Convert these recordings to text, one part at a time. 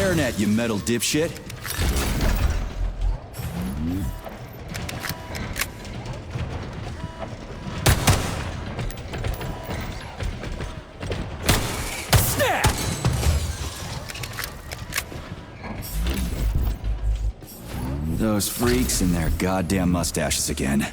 hairnet, you metal dipshit. Snap! Those freaks and their goddamn mustaches again.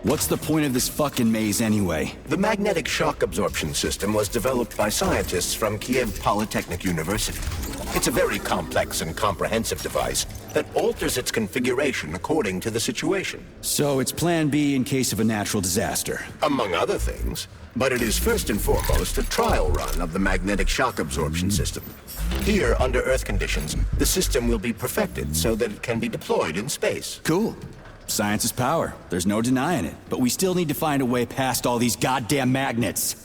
What's the point of this fucking maze anyway? The magnetic shock absorption system was developed by scientists from Kiev Polytechnic University. It's a very complex and comprehensive device that alters its configuration according to the situation. So it's plan B in case of a natural disaster. Among other things. But it is first and foremost a trial run of the magnetic shock absorption system. Here, under Earth conditions, the system will be perfected so that it can be deployed in space. Cool. Science is power. There's no denying it. But we still need to find a way past all these goddamn magnets.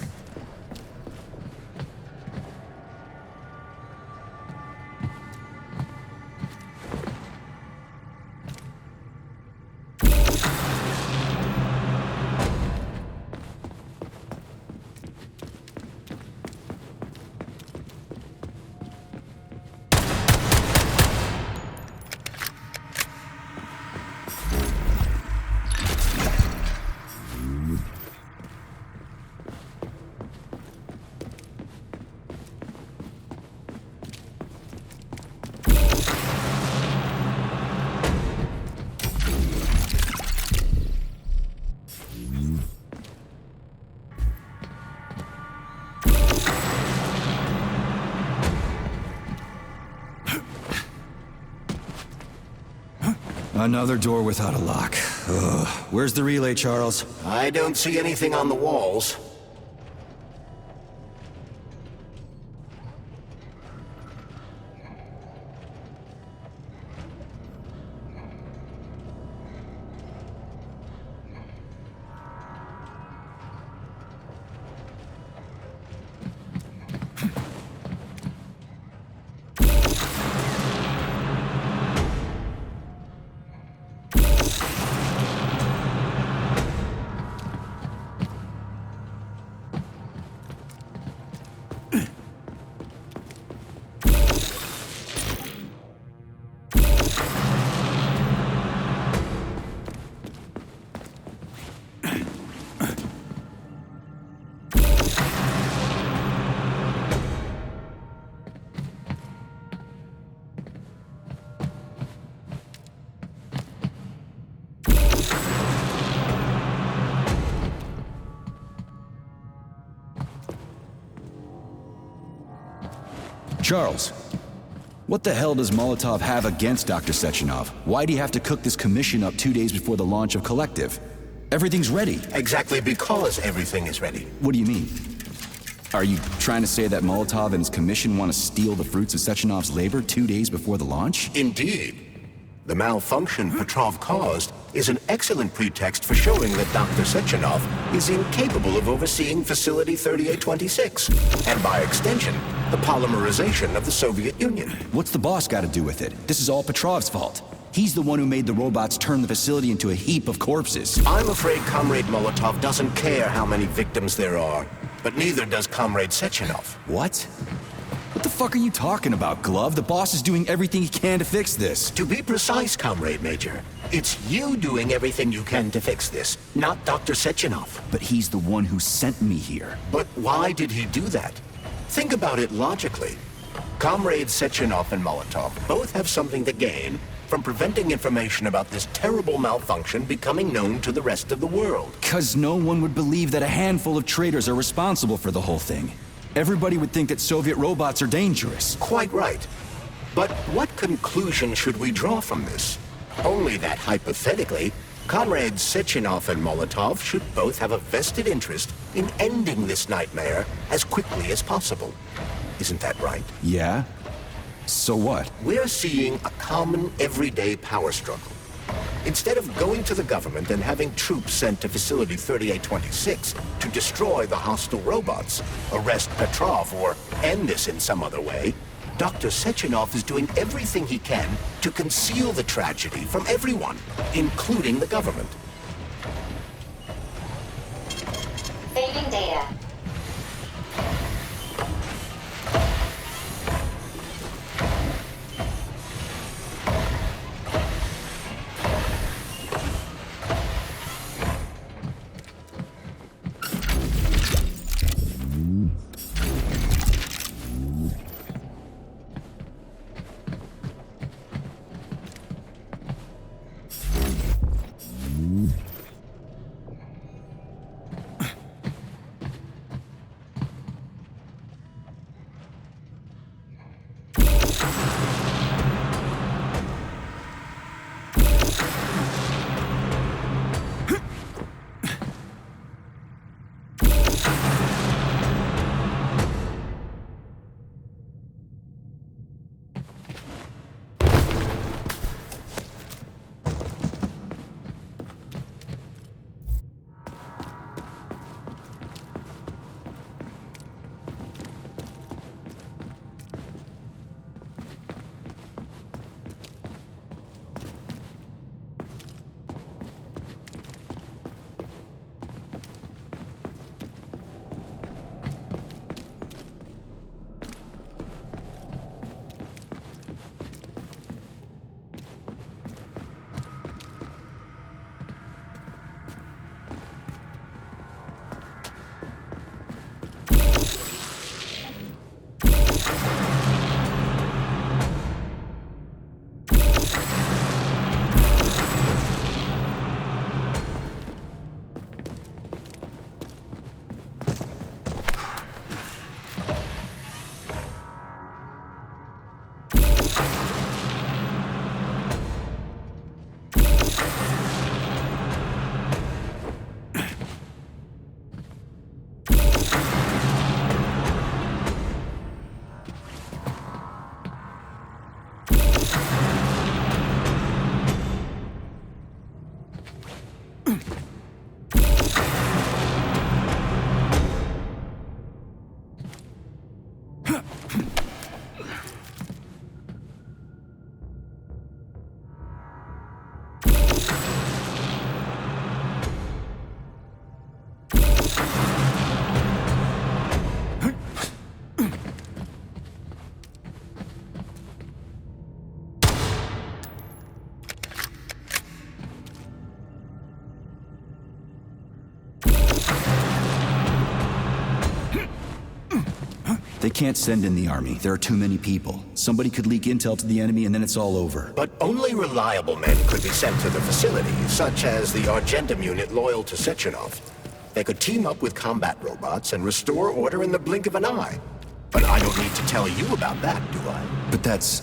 Another door without a lock. Ugh. Where's the relay, Charles? I don't see anything on the walls. Charles, what the hell does Molotov have against Dr. Sechenov? Why'd he have to cook this commission up 2 days before the launch of Collective? Everything's ready. Exactly because everything is ready. What do you mean? Are you trying to say that Molotov and his commission want to steal the fruits of Sechenov's labor 2 days before the launch? Indeed. The malfunction Petrov caused is an excellent pretext for showing that Dr. Sechenov is incapable of overseeing Facility 3826, and by extension, the polymerization of the Soviet Union. What's the boss got to do with it? This is all Petrov's fault. He's the one who made the robots turn the facility into a heap of corpses. I'm afraid Comrade Molotov doesn't care how many victims there are. but neither does Comrade Sechenov. What? What the fuck are you talking about, Glove? The boss is doing everything he can to fix this. To be precise, Comrade Major, it's you doing everything you can to fix this, not Dr. Sechenov. But he's the one who sent me here. But why did he do that? Think about it logically. Comrades Sechenov and Molotov both have something to gain from preventing information about this terrible malfunction becoming known to the rest of the world. 'Cause no one would believe that a handful of traitors are responsible for the whole thing. Everybody would think that Soviet robots are dangerous. Quite right. But what conclusion should we draw from this? Only that hypothetically, Comrades Sechenov and Molotov should both have a vested interest in ending this nightmare as quickly as possible. Isn't that right? Yeah? So what? We're seeing a common everyday power struggle. Instead of going to the government and having troops sent to Facility 3826 to destroy the hostile robots, arrest Petrov, or end this in some other way, Dr. Sechenov is doing everything he can to conceal the tragedy from everyone, including the government. Saving data. They can't send in the army. There are too many people. Somebody could leak intel to the enemy and then it's all over. But only reliable men could be sent to the facility, such as the Argentum unit loyal to Sechenov. They could team up with combat robots and restore order in the blink of an eye. But I don't need to tell you about that, do I? But that's,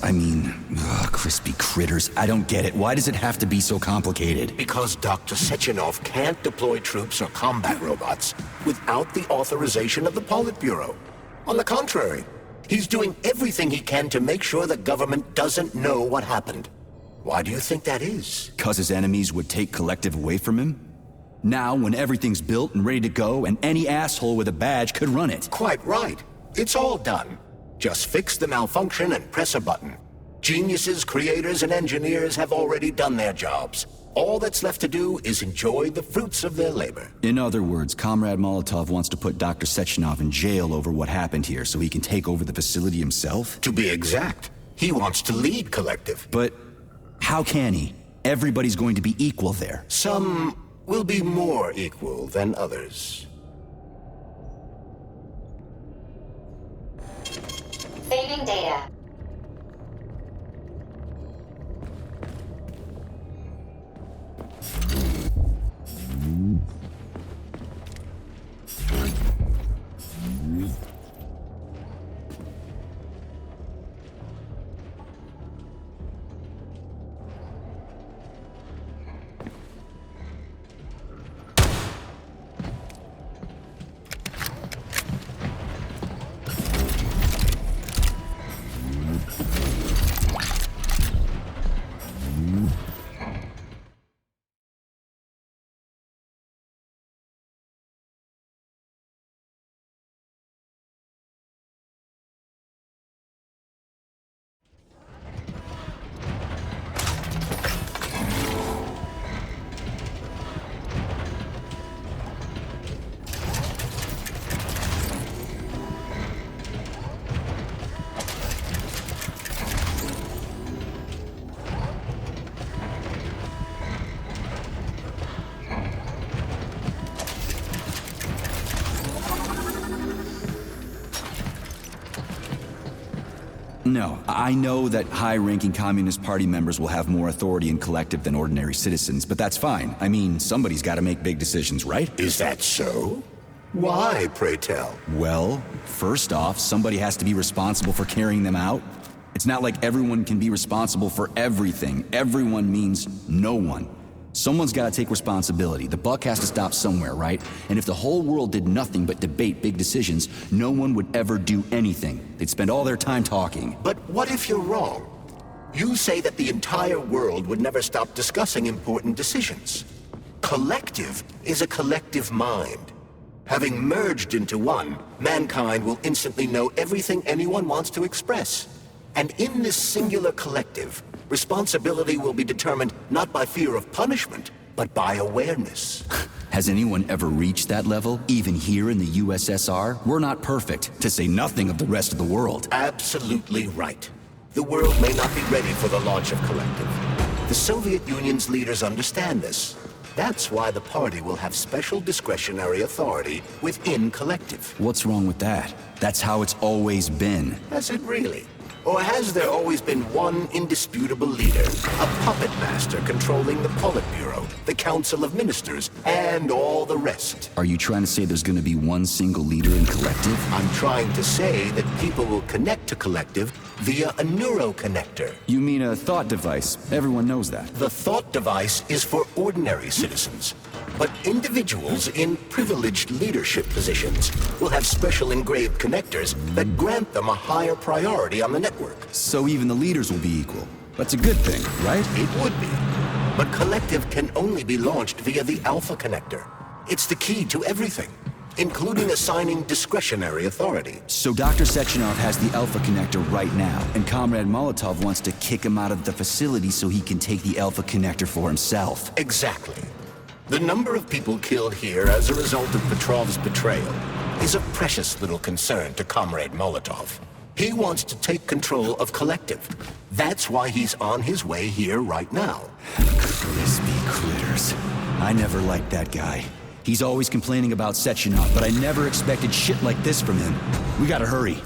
crispy critters. I don't get it. Why does it have to be so complicated? Because Dr. Sechenov can't deploy troops or combat robots without the authorization of the Politburo. On the contrary, he's doing everything he can to make sure the government doesn't know what happened. Why do you think that is? 'Cause his enemies would take Collective away from him? Now, when everything's built and ready to go, and any asshole with a badge could run it. Quite right. It's all done. Just fix the malfunction and press a button. Geniuses, creators, and engineers have already done their jobs. All that's left to do is enjoy the fruits of their labor. In other words, Comrade Molotov wants to put Dr. Sechenov in jail over what happened here so he can take over the facility himself? To be exact, he wants to lead Collective. But how can he? Everybody's going to be equal there. Some will be more equal than others. Saving data. No, I know that high-ranking Communist Party members will have more authority in Collective than ordinary citizens, but that's fine. I mean, somebody's got to make big decisions, right? Is that so? Why, pray tell? Well, first off, somebody has to be responsible for carrying them out. It's not like everyone can be responsible for everything. Everyone means no one. Someone's got to take responsibility. The buck has to stop somewhere, right? And if the whole world did nothing but debate big decisions, no one would ever do anything. They'd spend all their time talking. But what if you're wrong? You say that the entire world would never stop discussing important decisions. Collective is a collective mind. Having merged into one, mankind will instantly know everything anyone wants to express. And in this singular collective, responsibility will be determined not by fear of punishment, but by awareness. Has anyone ever reached that level? Even here in the USSR? We're not perfect, to say nothing of the rest of the world. Absolutely right. The world may not be ready for the launch of Collective. The Soviet Union's leaders understand this. That's why the party will have special discretionary authority within Collective. What's wrong with that? That's how it's always been. Has it really? Or has there always been one indisputable leader, a puppet master controlling the Politburo, the Council of Ministers, and all the rest? Are you trying to say there's gonna be one single leader in Collective? I'm trying to say that people will connect to Collective via a neuroconnector. You mean a thought device. Everyone knows that. The thought device is for ordinary citizens, but individuals in privileged leadership positions will have special engraved connectors that grant them a higher priority on the network. So even the leaders will be equal. That's a good thing, right? It would be. But Collective can only be launched via the Alpha Connector. It's the key to everything, including assigning discretionary authority. So Dr. Sechenov has the Alpha Connector right now, and Comrade Molotov wants to kick him out of the facility so he can take the Alpha Connector for himself. Exactly. The number of people killed here as a result of Petrov's betrayal is a precious little concern to Comrade Molotov. He wants to take control of Collective. That's why he's on his way here right now. Crispy critters. I never liked that guy. He's always complaining about Sechenov, but I never expected shit like this from him. We gotta hurry.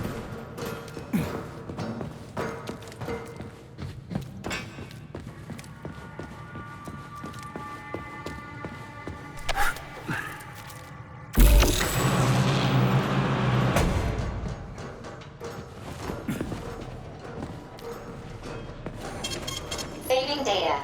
Saving data.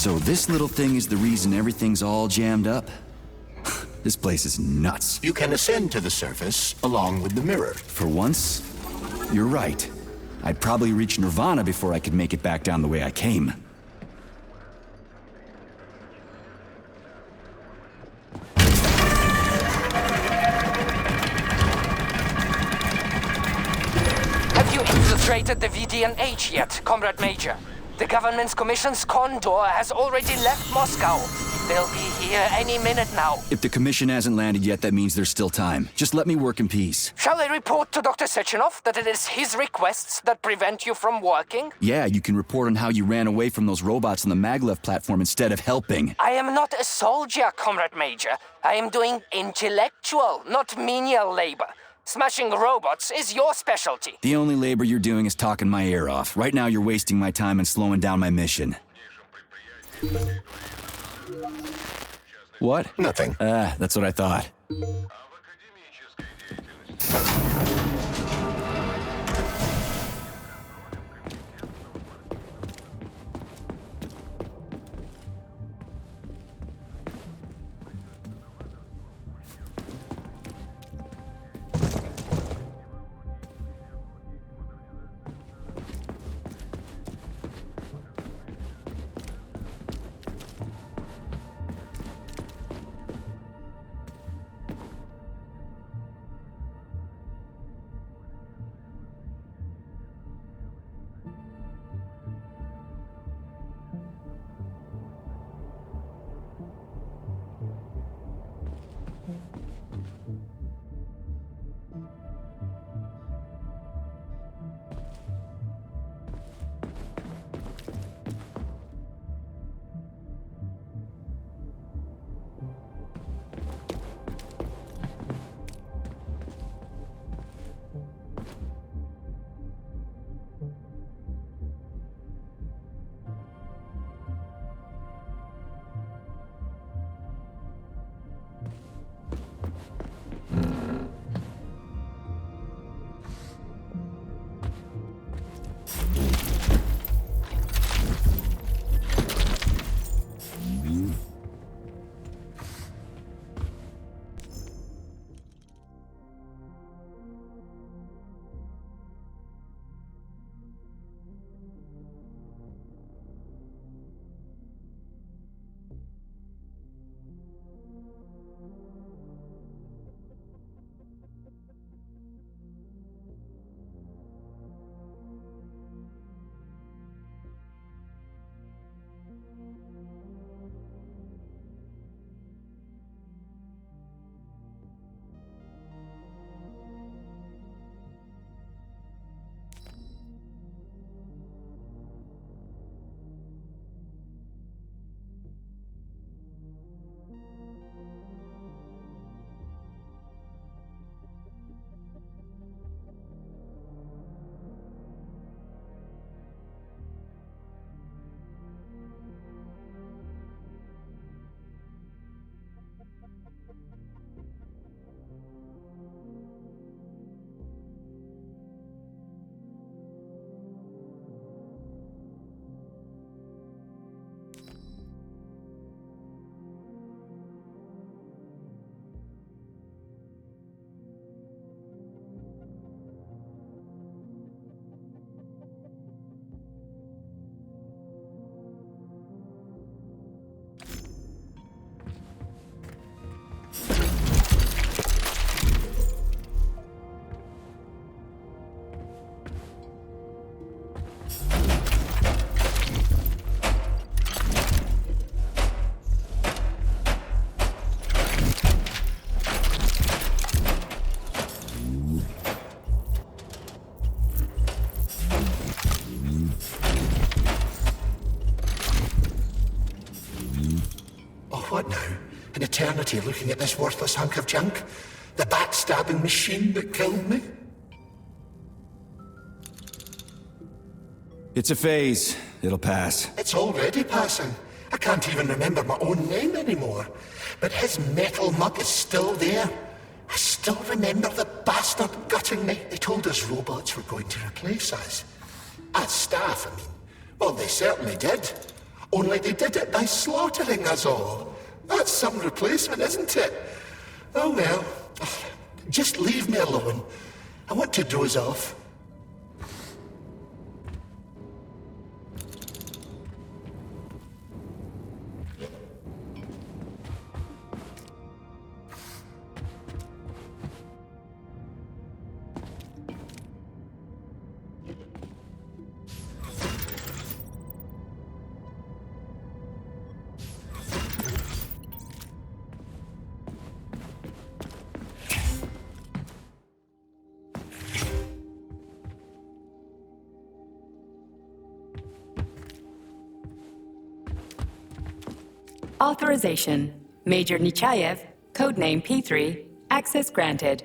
So this little thing is the reason everything's all jammed up? This place is nuts. You can ascend to the surface along with the mirror. For once, you're right. I'd probably reach Nirvana before I could make it back down the way I came. Have you infiltrated the VDNH yet, Comrade Major? The government's commission's Condor has already left Moscow. They'll be here any minute now. If the commission hasn't landed yet, that means there's still time. Just let me work in peace. Shall I report to Dr. Sechenov that it is his requests that prevent you from working? Yeah, you can report on how you ran away from those robots on the Maglev platform instead of helping. I am not a soldier, Comrade Major. I am doing intellectual, not menial labor. Smashing robots is your specialty. The only labor you're doing is talking my ear off. Right now you're wasting my time and slowing down my mission. What? Nothing. That's what I thought. What now? An eternity looking at this worthless hunk of junk? The backstabbing machine that killed me? It's a phase. It'll pass. It's already passing. I can't even remember my own name anymore. But his metal mug is still there. I still remember the bastard gutting me. They told us robots were going to replace us. As staff, I mean. Well, they certainly did. Only they did it by slaughtering us all. That's some replacement, isn't it? Oh well. Just leave me alone. I want to doze off. Authorization. Major Nechayev, codename P3, access granted.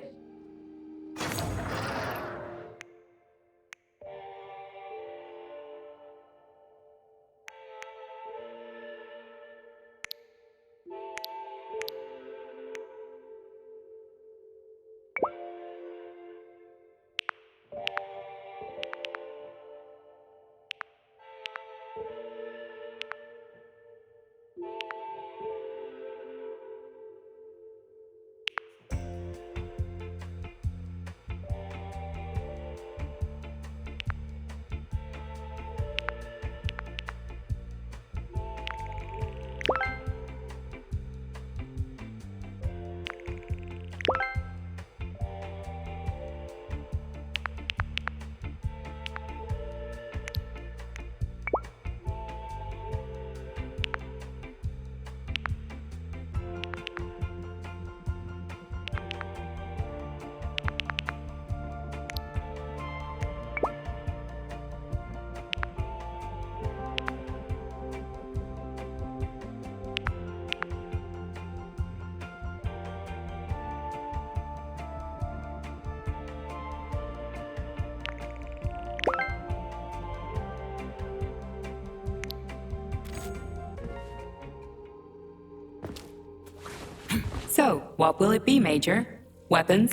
So, what will it be, Major? Weapons?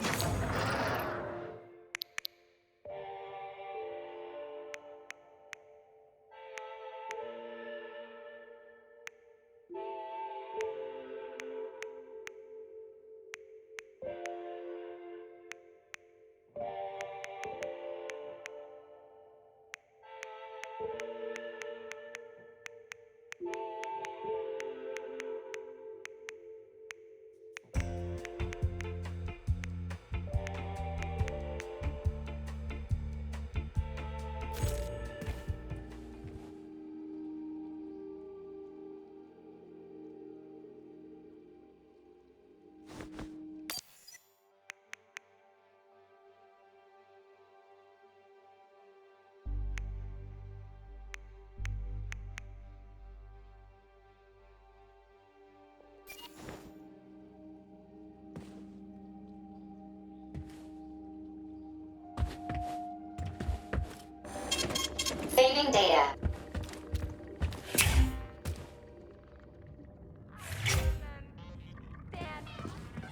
Saving data.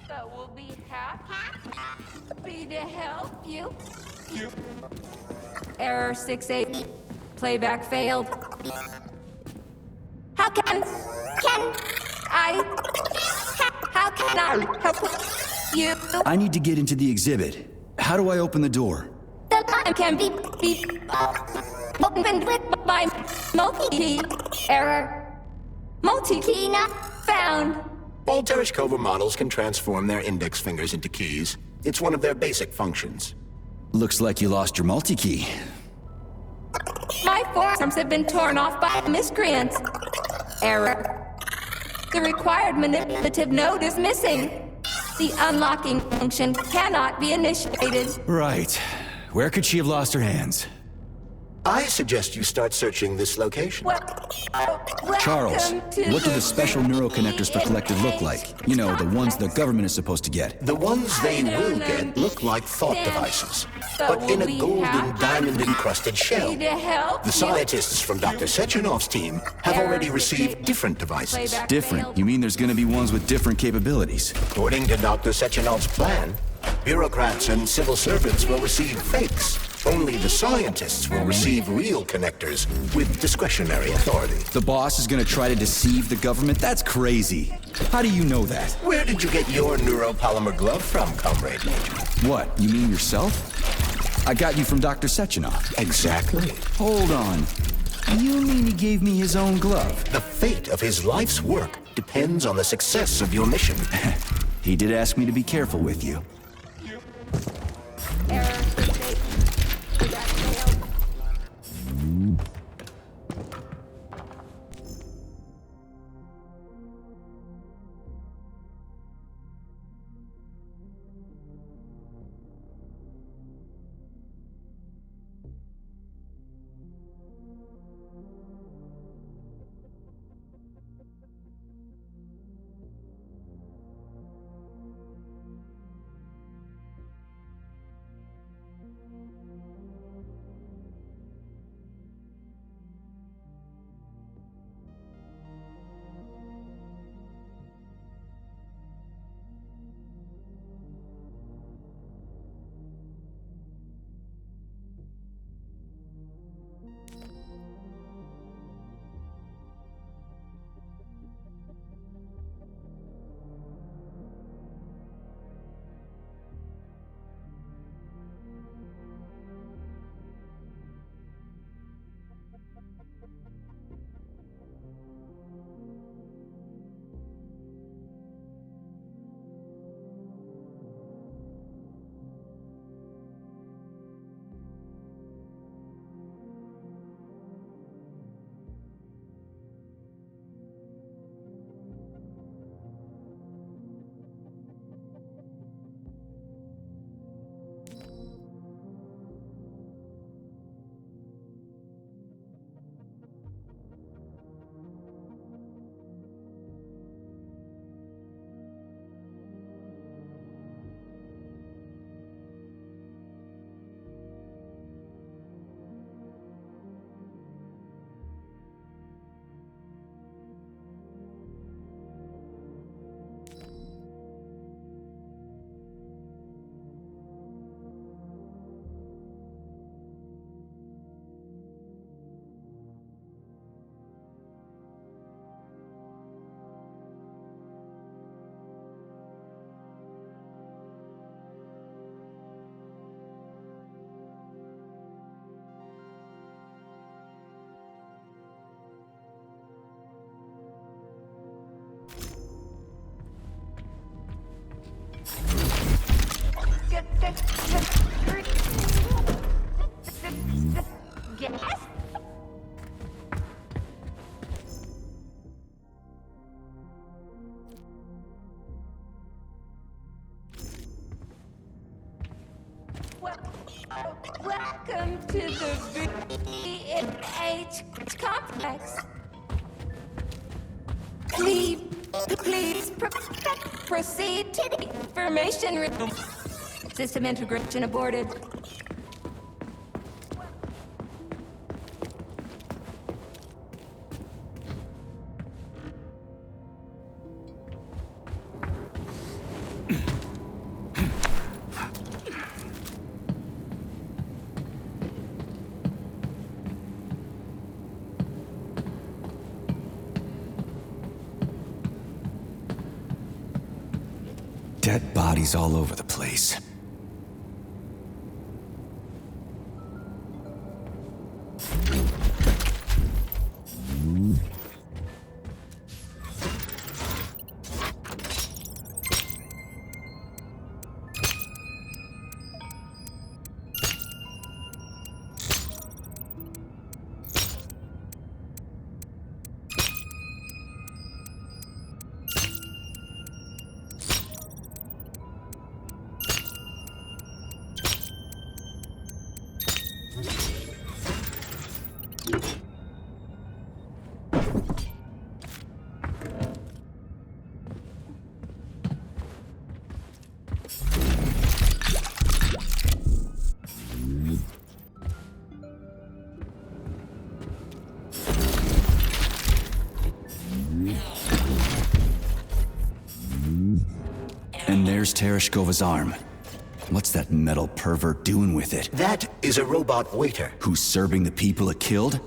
That will be happy to help you. Error 68. Playback failed. How can I help you? I need to get into the exhibit. How do I open the door? The line can be opened with my multi-key. Error. Multi-key not found. All Tereshkova models can transform their index fingers into keys. It's one of their basic functions. Looks like you lost your multi-key. My forearms have been torn off by miscreants. Error. The required manipulative node is missing. The unlocking function cannot be initiated. Right. Where could she have lost her hands? I suggest you start searching this location. Charles, what do the special neuroconnectors for Collective look like? You know, the ones the government is supposed to get. The ones they will get look like thought devices, but in a golden diamond-encrusted shell. The scientists from Dr. Sechenov's team have already received different devices. Different? You mean there's gonna be ones with different capabilities? According to Dr. Sechenov's plan, bureaucrats and civil servants will receive fakes. Only the scientists will receive real connectors with discretionary authority. The boss is gonna try to deceive the government? That's crazy. How do you know that? Where did you get your neuropolymer glove from, Comrade Major? What, you mean yourself? I got you from Dr. Sechenov. Exactly. Hold on. You mean he gave me his own glove? The fate of his life's work depends on the success of your mission. He did ask me to be careful with you. Welcome to the V&H complex. Please proceed to the information room. System integration aborted. Dead bodies all over the place. And there's Tereshkova's arm. What's that metal pervert doing with it? That is a robot waiter. Who's serving the people it killed?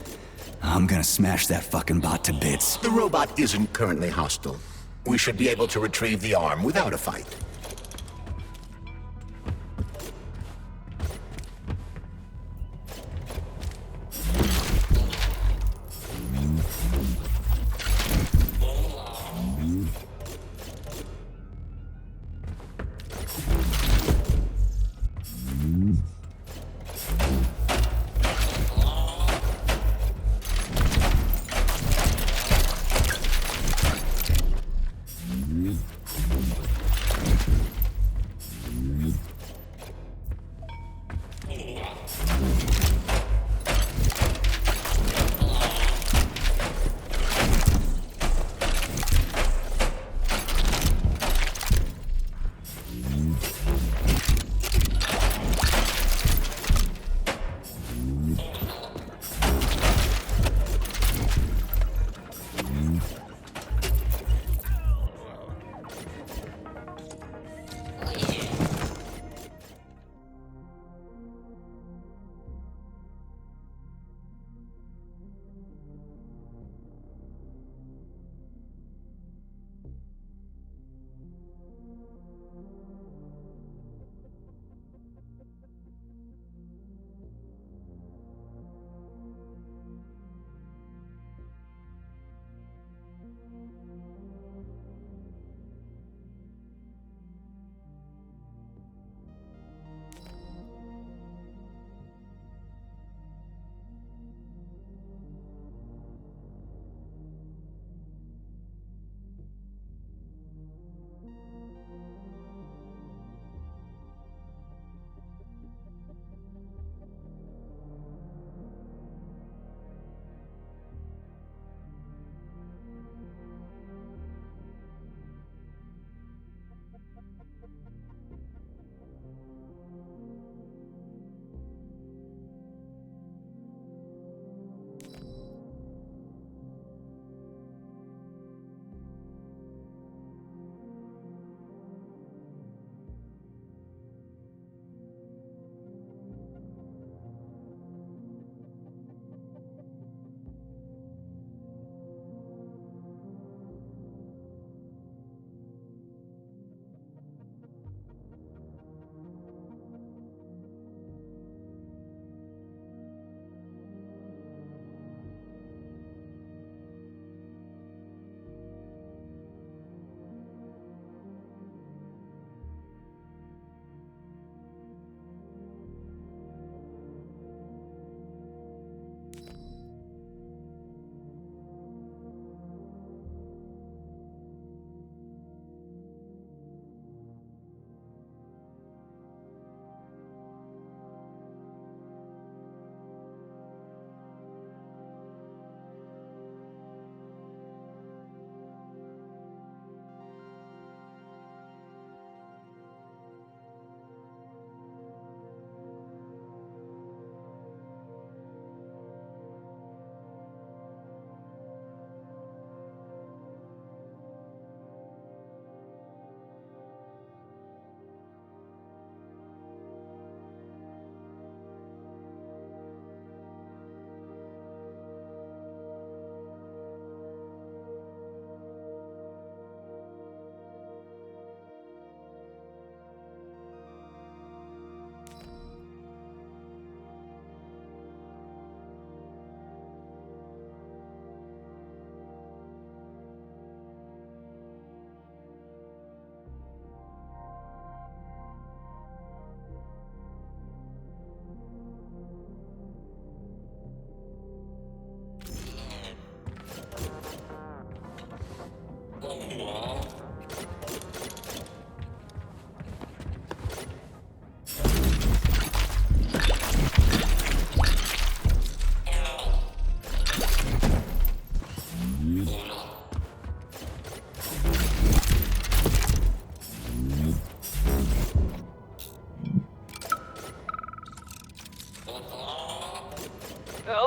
I'm gonna smash that fucking bot to bits. The robot isn't currently hostile. We should be able to retrieve the arm without a fight.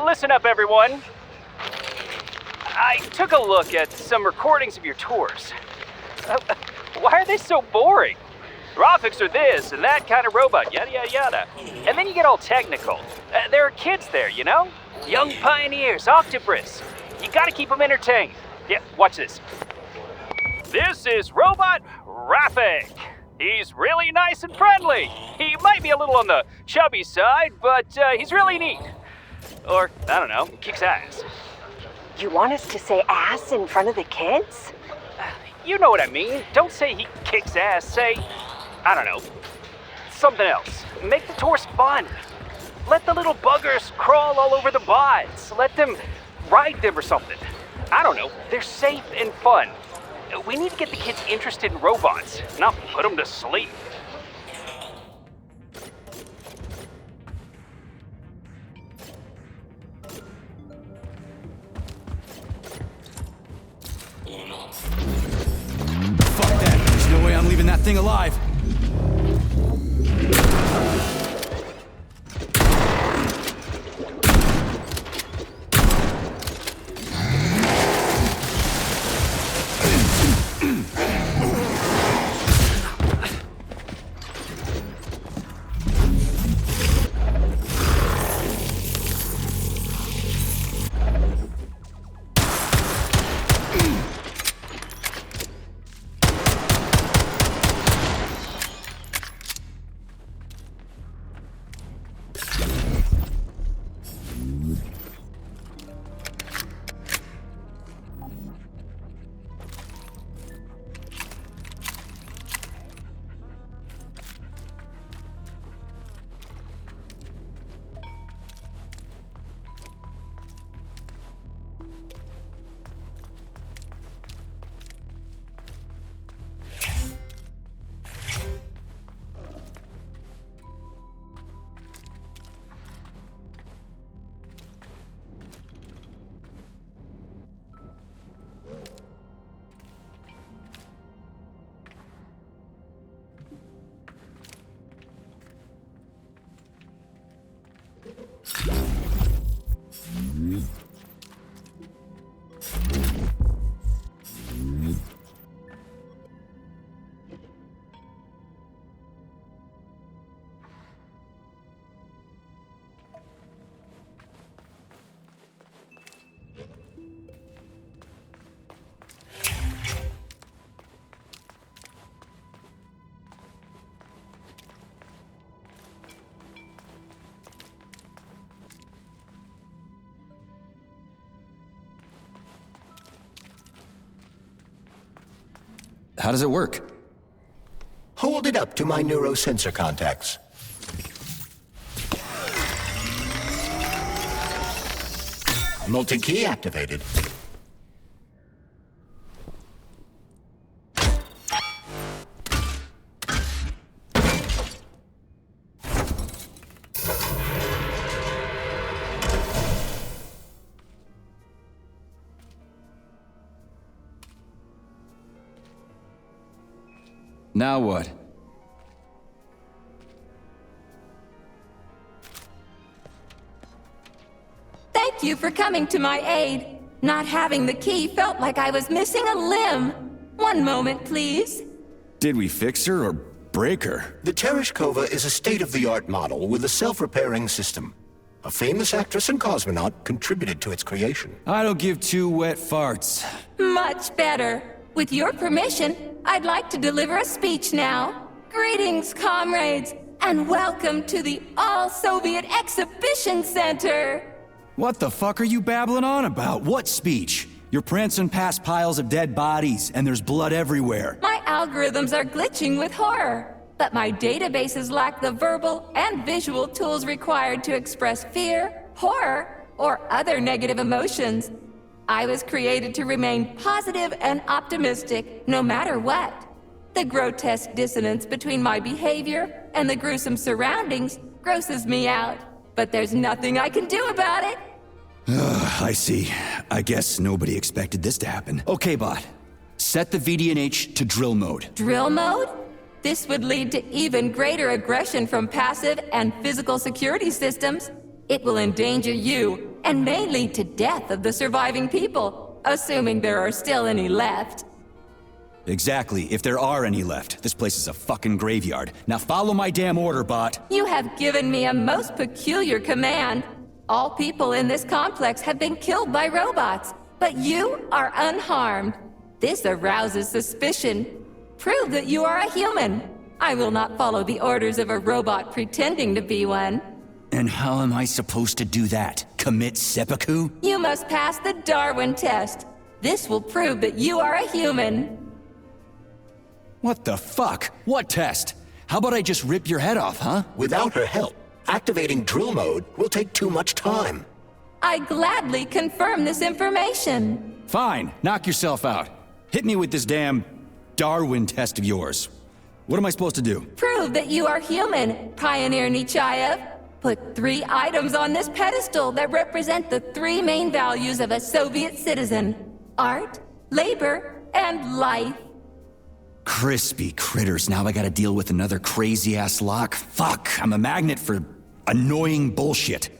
Listen up, everyone. I took a look at some recordings of your tours. Why are they so boring? Graphics are this and that kind of robot, yada yada yada. And then you get all technical. There are kids there, you know? Young pioneers, Octobrus. You gotta keep them entertained. Yeah, watch this. This is Robot Rafik. He's really nice and friendly. He might be a little on the chubby side, but he's really neat. Or, I don't know, kicks ass. You want us to say ass in front of the kids? You know what I mean. Don't say he kicks ass. Say, I don't know, something else. Make the tours fun. Let the little buggers crawl all over the bots. Let them ride them or something. I don't know. They're safe and fun. We need to get the kids interested in robots, not put them to sleep. Fuck that. There's no way I'm leaving that thing alive. How does it work? Hold it up to my neurosensor contacts. Multi-key activated. Now what? Thank you for coming to my aid. Not having the key felt like I was missing a limb. One moment, please. Did we fix her or break her? The Tereshkova is a state-of-the-art model with a self-repairing system. A famous actress and cosmonaut contributed to its creation. I don't give two wet farts. Much better. With your permission, I'd like to deliver a speech now. Greetings, comrades, and welcome to the All-Soviet Exhibition Center. What the fuck are you babbling on about? What speech? You're prancing past piles of dead bodies, and there's blood everywhere. My algorithms are glitching with horror, but my databases lack the verbal and visual tools required to express fear, horror, or other negative emotions. I was created to remain positive and optimistic, no matter what. The grotesque dissonance between my behavior and the gruesome surroundings grosses me out, but there's nothing I can do about it. I see. I guess nobody expected this to happen. Okay, bot. Set the VDNH to drill mode. Drill mode? This would lead to even greater aggression from passive and physical security systems. It will endanger you, and may lead to death of the surviving people, assuming there are still any left. Exactly, if there are any left. This place is a fucking graveyard. Now follow my damn order, bot. You have given me a most peculiar command. All people in this complex have been killed by robots, but you are unharmed. This arouses suspicion. Prove that you are a human. I will not follow the orders of a robot pretending to be one. And how am I supposed to do that? Commit seppuku? You must pass the Darwin test. This will prove that you are a human. What the fuck? What test? How about I just rip your head off, huh? Without her help, activating drill mode will take too much time. I gladly confirm this information. Fine, knock yourself out. Hit me with this damn Darwin test of yours. What am I supposed to do? Prove that you are human, Pioneer Nechayev. Put 3 items on this pedestal that represent the 3 main values of a Soviet citizen: art, labor, and life. Crispy critters, now I gotta deal with another crazy-ass lock. Fuck, I'm a magnet for annoying bullshit.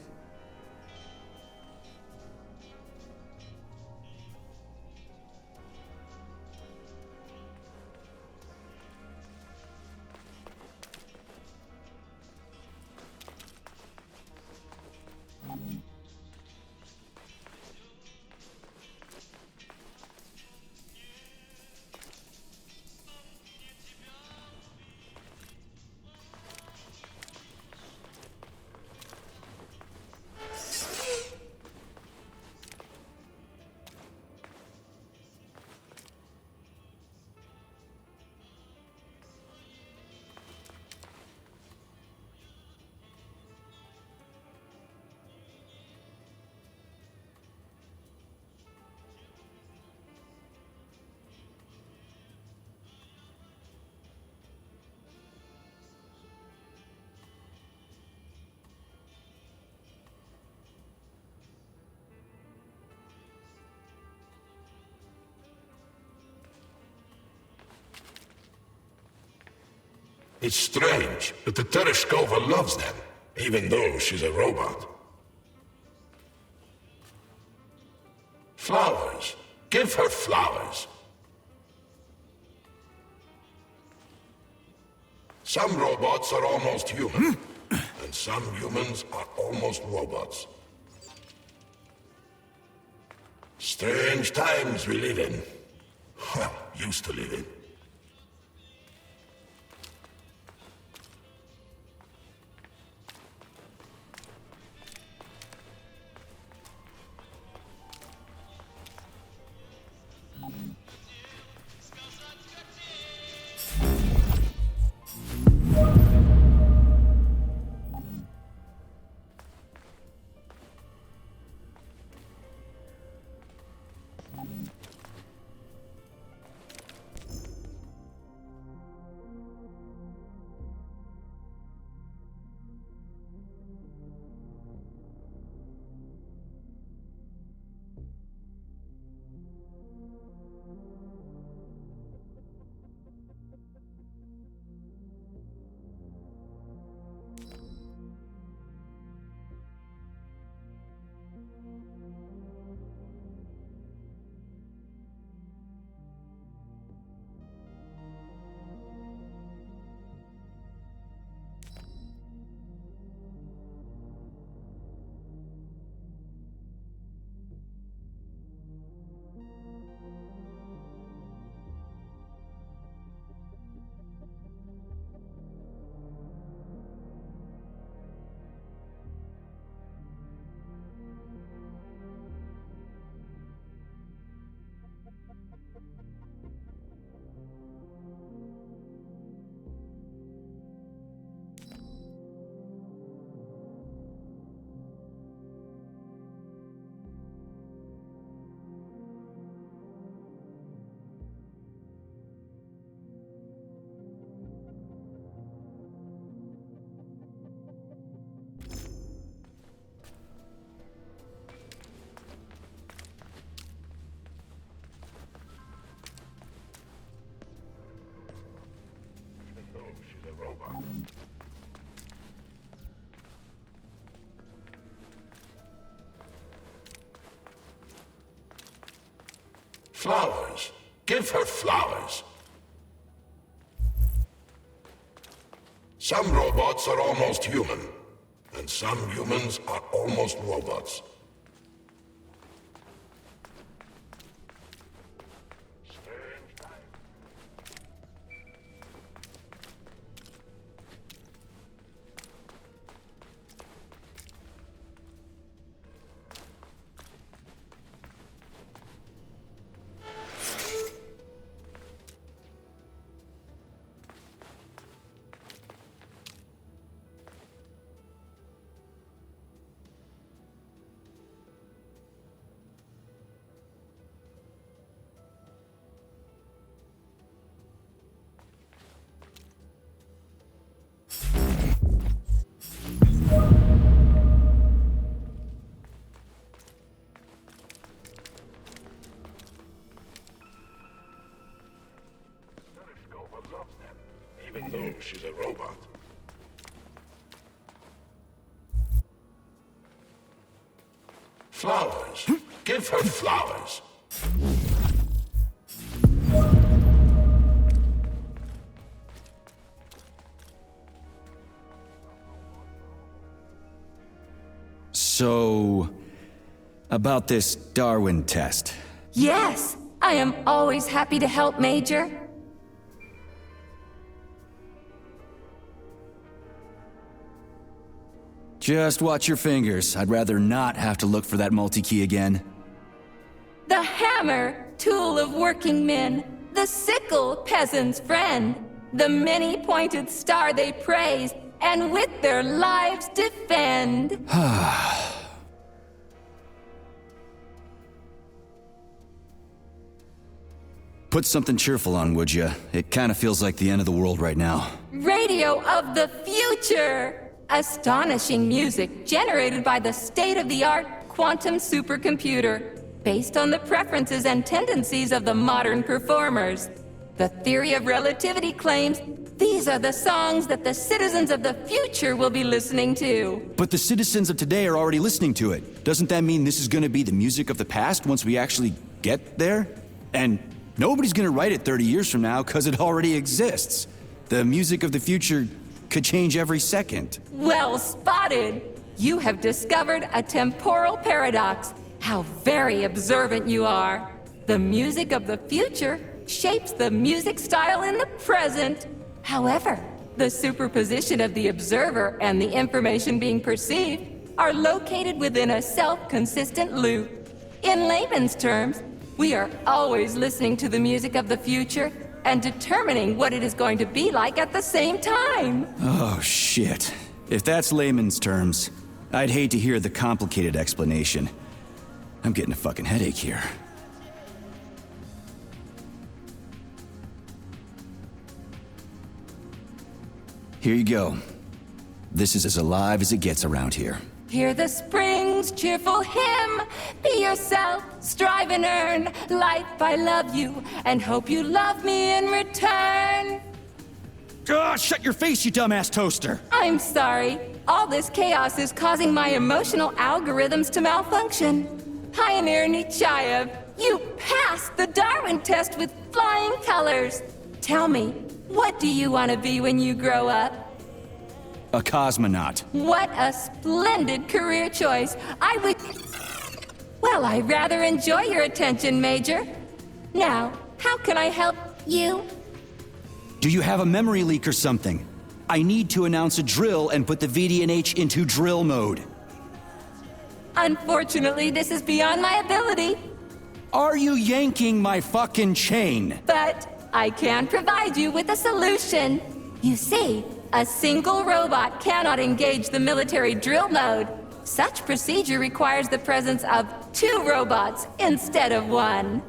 It's strange, but the Tereshkova loves them, even though she's a robot. Flowers. Give her flowers. Some robots are almost human, and some humans are almost robots. Strange times we live in. Well, used to live in. Flowers. Give her flowers. Some robots are almost human, and some humans are almost robots. Even though she's a robot. Flowers. Give her flowers. So, about this Darwin test. Yes, I am always happy to help, Major. Just watch your fingers. I'd rather not have to look for that multi-key again. The hammer, tool of working men. The sickle, peasant's friend. The many-pointed star they praise, and with their lives defend. Put something cheerful on, would ya? It kind of feels like the end of the world right now. Radio of the future! Astonishing music generated by the state-of-the-art quantum supercomputer, based on the preferences and tendencies of the modern performers. The theory of relativity claims these are the songs that the citizens of the future will be listening to. But the citizens of today are already listening to it. Doesn't that mean this is gonna be the music of the past once we actually get there? And nobody's gonna write it 30 years from now, because it already exists. The music of the future could change every second. Well spotted! You have discovered a temporal paradox. How very observant you are. The music of the future shapes the music style in the present. However, the superposition of the observer and the information being perceived are located within a self-consistent loop. In layman's terms, we are always listening to the music of the future and determining what it is going to be like at the same time. Oh, shit. If that's layman's terms, I'd hate to hear the complicated explanation. I'm getting a fucking headache here. Here you go. This is as alive as it gets around here. Hear the spring's cheerful hymn. Be yourself, strive and earn. Life, I love you, and hope you love me in return. Shut your face, you dumbass toaster! I'm sorry. All this chaos is causing my emotional algorithms to malfunction. Pioneer Nechayev, you passed the Darwin test with flying colors. Tell me, what do you want to be when you grow up? A cosmonaut. What a splendid career choice. Well, I rather enjoy your attention, Major. Now, how can I help you? Do you have a memory leak or something? I need to announce a drill and put the VDNH into drill mode. Unfortunately, this is beyond my ability. Are you yanking my fucking chain? But I can provide you with a solution. You see, a single robot cannot engage the military drill mode. Such procedure requires the presence of 2 robots instead of 1.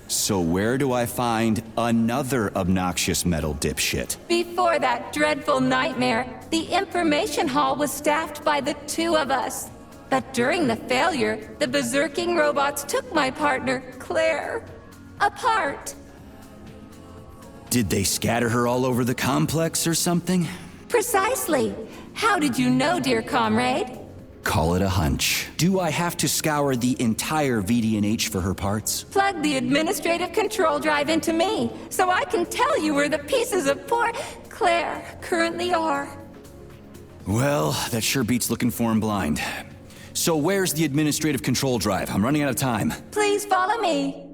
So where do I find another obnoxious metal dipshit? Before that dreadful nightmare, the information hall was staffed by the 2 of us. But during the failure, the berserking robots took my partner, Claire, apart. Did they scatter her all over the complex or something? Precisely. How did you know, dear comrade? Call it a hunch. Do I have to scour the entire VDNH for her parts? Plug the administrative control drive into me, so I can tell you where the pieces of poor Claire currently are. Well, that sure beats looking for him blind. So where's the administrative control drive? I'm running out of time. Please follow me.